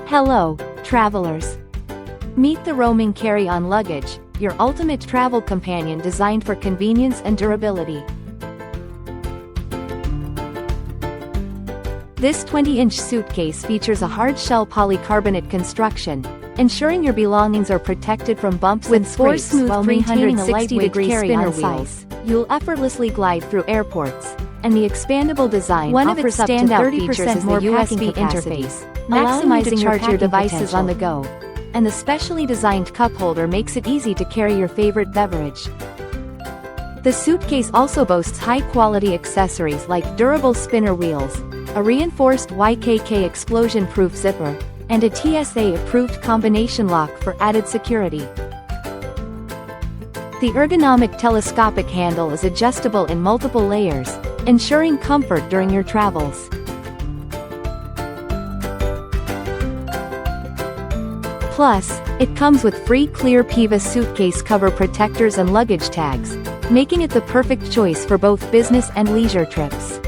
Hello, travelers. Meet the roaming carry-on luggage, your ultimate travel companion designed for convenience and durability. This 20-inch suitcase features a hard-shell polycarbonate construction, ensuring your belongings are protected from bumps and scrapes while maintaining a lightweight carry-on size. You'll effortlessly glide through airports, and the expandable design offers up to 30% more USB interface, maximizing your charge your devices on the go. And the specially designed cup holder makes it easy to carry your favorite beverage. The suitcase also boasts high-quality accessories like durable spinner wheels, a reinforced YKK explosion-proof zipper, and a TSA-approved combination lock for added security. The ergonomic telescopic handle is adjustable in multiple layers, ensuring comfort during your travels. Plus, it comes with free clear PIVA suitcase cover protectors and luggage tags, making it the perfect choice for both business and leisure trips.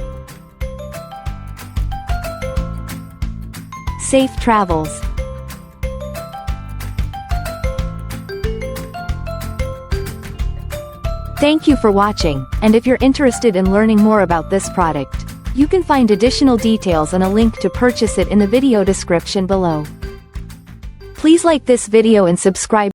Safe travels. Thank you for watching, and if you're interested in learning more about this product, you can find additional details and a link to purchase it in the video description below. Please like this video and subscribe.